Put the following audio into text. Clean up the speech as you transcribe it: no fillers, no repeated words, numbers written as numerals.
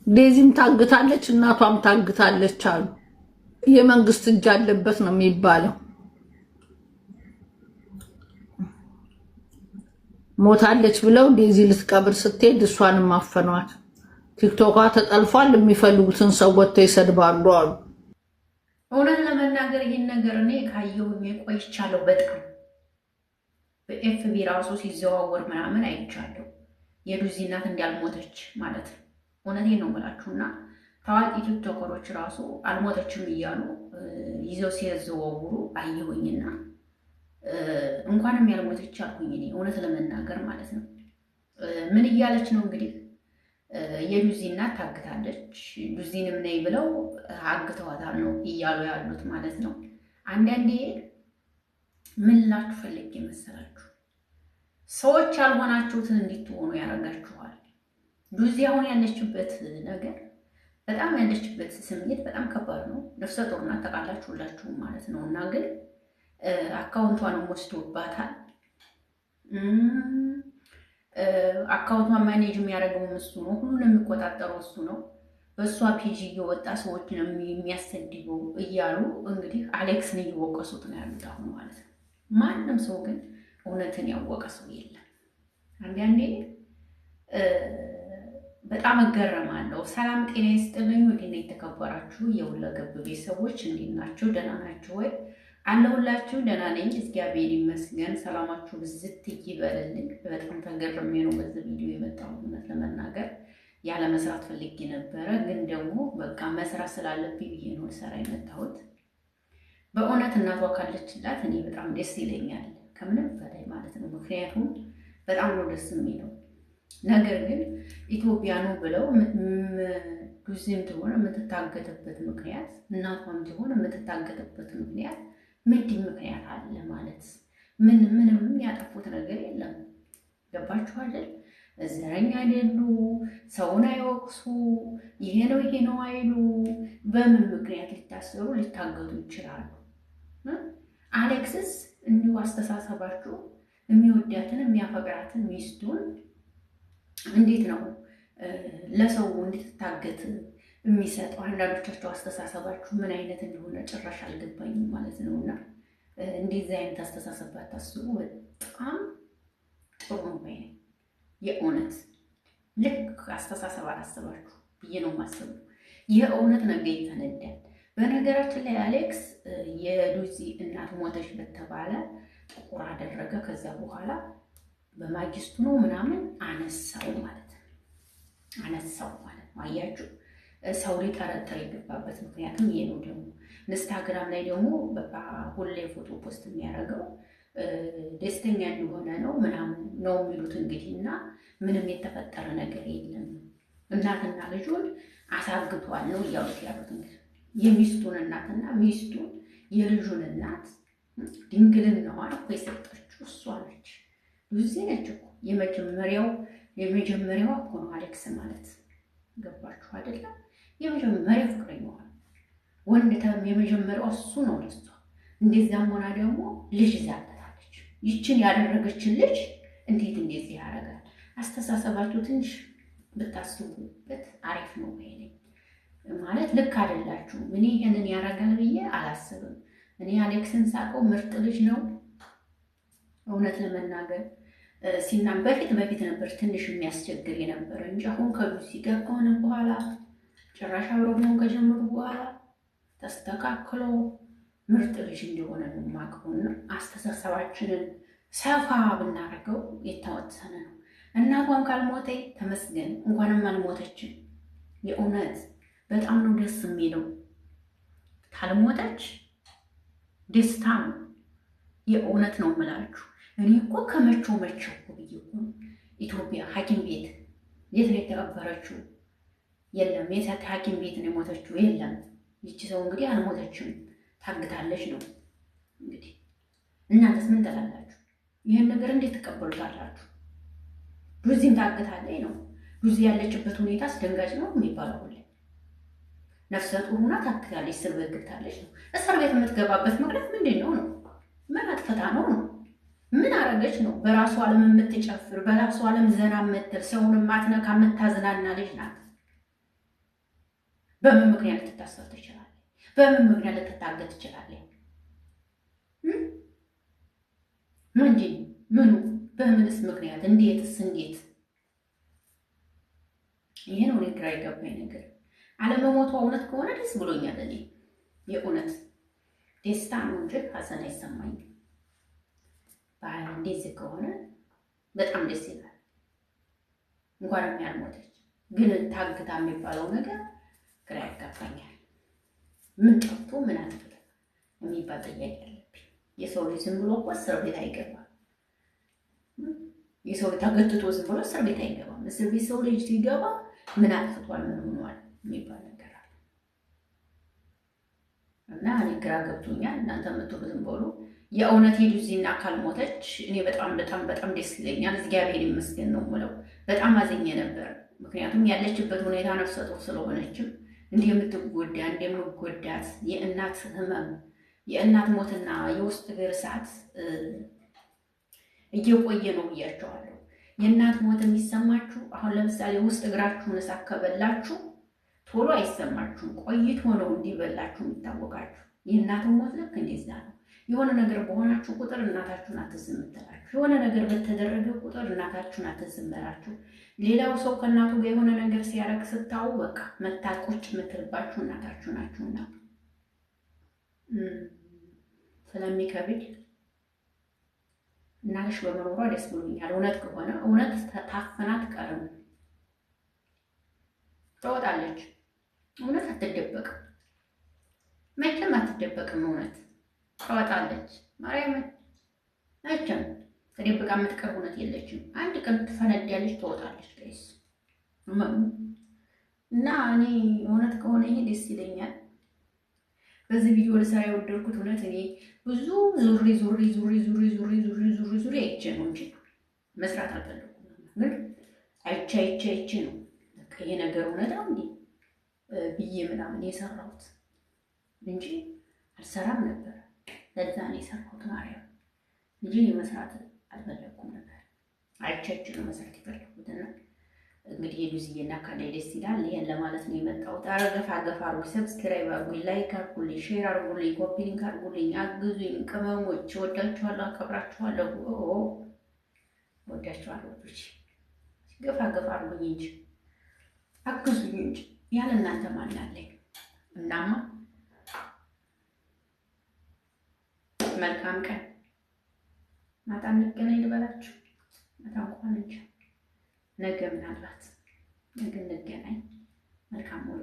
ዴዚም ታግታለች፣ እናቷም ታግታለች አሉ። የመንግስት እጅ አለበት ነው የሚባለው። ሞታለች ብለው ዴዚ ልትቀብር ስትሄድ እሷንም አፈኗት። ቲክቶኳ ተጠልፏል፣ የሚፈልጉትን ሰው ወጥተው ይሰድባሉ አሉ። እውነት ለመናገር ይህን ነገር እኔ ካየሁኝ ቆይቻለሁ። በጣም በኤፍቢ ራሱ ሲዘዋወር ምናምን አይቻለሁ። የዱዚ እናት እንዳልሞተች ማለት ነው። እውነቴን ነው የምላችሁና ታዋቂ ቲክቶከሮች ራሱ አልሞተችም እያሉ ይዘው ሲያዘዋውሩ አየሁኝና እንኳንም ያልሞተች አልኩኝ እኔ እውነት ለመናገር ማለት ነው። ምን እያለች ነው እንግዲህ የዱዚ እናት ታግታለች፣ ዱዚንም ነይ ብለው አግተዋታል ነው እያሉ ያሉት ማለት ነው። አንዳንዴ ምን ላችሁ ፈልጌ መሰላችሁ፣ ሰዎች ያልሆናችሁትን እንድትሆኑ ያደርጋችኋል። ዱዚ አሁን ያለችበት ነገር በጣም ያለችበት ስሜት በጣም ከባድ ነው። ነፍሰ ጡር ናት ታውቃላችሁ ሁላችሁም ማለት ነው። እና ግን አካውንቷንም ወስዶባታል። አካውንቷን ማኔጅ የሚያደርገው እሱ ነው። ሁሉን የሚቆጣጠረው እሱ ነው። በእሷ ፔጅ እየወጣ ሰዎችን የሚያሰድበው እያሉ እንግዲህ አሌክስን እየወቀሱት ነው ያሉት አሁን ማለት ነው። ማንም ሰው ግን እውነትን ያወቀ ሰው የለም። አንዳንዴ በጣም እገረማለሁ። ሰላም ጤና ይስጥልኝ። ወዲና የተከበራችሁ የሁለገብ ቤተሰቦች እንዴት ናችሁ? ደህና ናችሁ ወይ? አለሁላችሁ። ደህና ነኝ እግዚአብሔር ይመስገን። ሰላማችሁ ብዝት ይበልልኝ። በጣም ተገርሜ ነው በዚህ ቪዲዮ የመጣሁት። እውነት ለመናገር ያለ መስራት ፈልጌ ነበረ፣ ግን ደግሞ በቃ መስራት ስላለብኝ ብዬ ነው ልሰራ የመጣሁት። በእውነት እናቷ ካለችላት እኔ በጣም ደስ ይለኛል፣ ከምንም በላይ ማለት ነው። ምክንያቱም በጣም ነው ደስ የሚለው። ነገር ግን ኢትዮጵያ ነው ብለው ዱዚም ትሆን የምትታገትበት ምክንያት፣ እናቷም ትሆን የምትታገትበት ምክንያት ምንድን ምክንያት አለ ማለት ምንም ያጠፉት ነገር የለም። ገባችሁ አይደል? ዘረኛ አይደሉ፣ ሰውን አይወቅሱ፣ ይሄ ነው አይሉ። በምን ምክንያት ሊታሰሩ ሊታገቱ ይችላሉ? አሌክስስ እንዲሁ አስተሳሰባችሁ የሚወዳትን የሚያፈቅራትን ሚስቱን እንዴት ነው ለሰው እንድትታገት የሚሰጠው? አንዳንዶቻችሁ አስተሳሰባችሁ ምን አይነት እንደሆነ ጭራሽ አልገባኝም ማለት ነው። እና እንደዚህ አይነት አስተሳሰብ ባታስቡ በጣም ጥሩ ነው ባይ ነኝ። የእውነት ልክ አስተሳሰብ አላስባችሁ ብዬ ነው የማስበው። የእውነት ነገ ይተነዳል። በነገራችን ላይ አሌክስ የዱዚ እናት ሞተች በተባለ ጥቁር አደረገ። ከዛ በኋላ በማግስቱ ነው ምናምን አነሳው ማለት ነው። አያችሁ፣ ሰው ሊጠረጥር የገባበት ምክንያትም ይሄ ነው። ደግሞ ኢንስታግራም ላይ ደግሞ በቃ ሁሌ ፎቶ ፖስት የሚያደርገው ደስተኛ እንደሆነ ነው ምናምን ነው የሚሉት እንግዲህ። እና ምንም የተፈጠረ ነገር የለም፣ እናትና ልጁን አሳግቷል ነው እያሉት ያሉት እንግዲህ። የሚስቱን እናትና ሚስቱን የልጁን እናት ድንግልናዋን እኮ የሰጠችው እሷ ነች። ዱዚ ነች እኮ የመጀመሪያዋ እኮ ነው አሌክስ ማለት። ገባችሁ አይደለም? የመጀመሪያ ፍቅረኛዋ ወንድተም የመጀመሪያው እሱ ነው ለሷ። እንደዚያም ሆና ደግሞ ልጅ ዛለታለች። ይችን ያደረገችን ልጅ እንዴት እንደዚህ ያደርጋል? አስተሳሰባችሁ ትንሽ ብታስቡበት አሪፍ ነው ይሄ ማለት። ልክ አይደላችሁም። እኔ ይሄንን ያደርጋል ብዬ አላስብም። እኔ አሌክስን ሳቀው ምርጥ ልጅ ነው እውነት ለመናገር ሲናም በፊት ነበር ትንሽ የሚያስቸግር የነበረ እንጂ አሁን ከዱዚ ጋር ከሆነ በኋላ ጭራሽ አብረው መሆን ከጀመሩ በኋላ ተስተካክሎ ምርጥ ልጅ እንደሆነ ነው የማውቀውና አስተሳሰባችንን ሰፋ ብናደርገው የተወሰነ ነው። እናቷም ካልሞተ ተመስገን፣ እንኳንም አልሞተችም። የእውነት በጣም ነው ደስ የሚለው። ካልሞተች ደስታ ነው። የእውነት ነው የምላችሁ። እኔ እኮ ከመቼው እኮ ብዬ እኮ ኢትዮጵያ ሐኪም ቤት የት ነው የተቀበረችው? የለም። የት ሐኪም ቤት ነው የሞተችው? የለም። ይቺ ሰው እንግዲህ አልሞተችም፣ ታግታለች ነው እንግዲህ። እናንተስ ምን ትላላችሁ? ይህን ነገር እንዴት ትቀበሉታላችሁ? ዱዚም ታግታለች ነው። ዱዚ ያለችበት ሁኔታ አስደንጋጭ ነው የሚባለው ሁሌ። ነፍሰ ጡር ሆና ታግታለች፣ እስር ቤት ገብታለች ነው። እስር ቤት የምትገባበት ምክንያት ምንድን ነው ነው? ምን አጥፍታ ነው ነው? ምን አረገች ነው? በራሱ ዓለም የምትጨፍር በራሱ ዓለም ዘና የምትል ሰውን ማትነካ የምታዝናና ልጅ ናት። በምን ምክንያት ልትታሰር ትችላለህ? በምን ምክንያት ልትታገት ትችላለህ? ምንድን ምኑ በምንስ ምክንያት እንዴትስ እንዴት? ይሄ ነው ግራ የገባኝ ነገር። አለመሞቷ እውነት ከሆነ ደስ ብሎኛል። እኔ የእውነት ደስታ ነው እንጂ ሀዘን አይሰማኝም። እንደዚህ ከሆነ በጣም ደስ ይላል። እንኳንም ያልሞተች ግን ታግታ የሚባለው ነገር ግራ ያጋባኛል። ምን ጠፍቶ ምን አጥፍቶ የሚባል ጥያቄ አለብኝ። የሰው ልጅ ዝም ብሎ እኮ እስር ቤት አይገባም። የሰው ልጅ ታገትቶ ዝም ብሎ እስር ቤት አይገባም። እስር ቤት ሰው ልጅ ሲገባ ምን አጥፍቷል ምን ሆኗል የሚባል ነገር አለ እና እኔ ግራ ገብቶኛል። እናንተ የምትሉ ዝም ብሎ የእውነት ሉዚና ካልሞተች እኔ በጣም በጣም በጣም ደስ ይለኛል። እግዚአብሔር ይመስገን ነው የምለው። በጣም አዘኘ ነበር። ምክንያቱም ያለችበት ሁኔታ ነፍሰ ጡር ስለሆነችም እንዲህ የምትጎዳ እንደምጎዳት የእናት ህመም የእናት ሞትና የውስጥ እግር እሳት እየቆየ ነው ብያቸዋለሁ። የእናት ሞት የሚሰማችሁ አሁን ለምሳሌ ውስጥ እግራችሁን እሳት ከበላችሁ ቶሎ አይሰማችሁም። ቆይቶ ነው እንዲበላችሁ የሚታወቃችሁ። የእናትን ሞት ልክ እንደዛ ነው። የሆነ ነገር በሆናችሁ ቁጥር እናታችሁን አትዝም እምትላችሁ። የሆነ ነገር በተደረገ ቁጥር እናታችሁን አትዝም እላችሁ። ሌላው ሰው ከእናቱ ጋር የሆነ ነገር ሲያረግ ስታዩ በቃ መታ ቁጭ የምትልባችሁ እናታችሁ ናችሁና ስለሚከብድ እናትሽ በመኖሯ ደስ ብሎኛል። እውነት ከሆነ እውነት ታፍና አትቀርም፣ ትወጣለች። እውነት አትደበቅም፣ መቼም አትደበቅም። እውነት ትወጣለች። ማርያምን መቼም ተደብቃ የምትቀር እውነት የለችም። አንድ ቀን ትፈነዳለች፣ ትወጣለች። ጋይስ እና እኔ እውነት ከሆነ ይሄ ደስ ይለኛል። በዚህ ቪዲዮ ልሰራ የወደድኩት እውነት እኔ ብዙ ዙሪ አይቼ ነው እንጂ መስራት አልፈለኩም። ግን አይቼ ነው በቃ ይሄ ነገር እውነት ነው እንዴ ብዬ ምናምን የሰራሁት እንጂ አልሰራም ነበር። ለዛ ነው የሰራሁት ማርያም እንጂ መስራት አልፈለኩም ነበር። አይቼ ነው መስራት የፈለኩትና እንግዲህ የሉዚዬና ካለ ደስ ይላል። ይሄን ለማለት ነው የመጣሁት። ገፋ አድርጉ፣ ሰብስክራይብ አድርጉ፣ ላይክ አድርጉልኝ፣ ሼር አድርጉልኝ፣ ኮፒ ሊንክ አድርጉልኝ፣ አግዙኝ። ቅመሞች ወዳችኋለሁ፣ አከብራችኋለሁ። ወዳችኋለሁ። ገፋ አድርጉኝ እንጂ አግዙኝ እንጂ ያለ እናንተ ማን አለኝ? እናማ መልካም ቀን። ማታ እንገናኝ ልበላችሁ። ማታ እንኳን እንጂ ነገ ምናልባት ነገ እንገናኝ። መልካም ሙሉ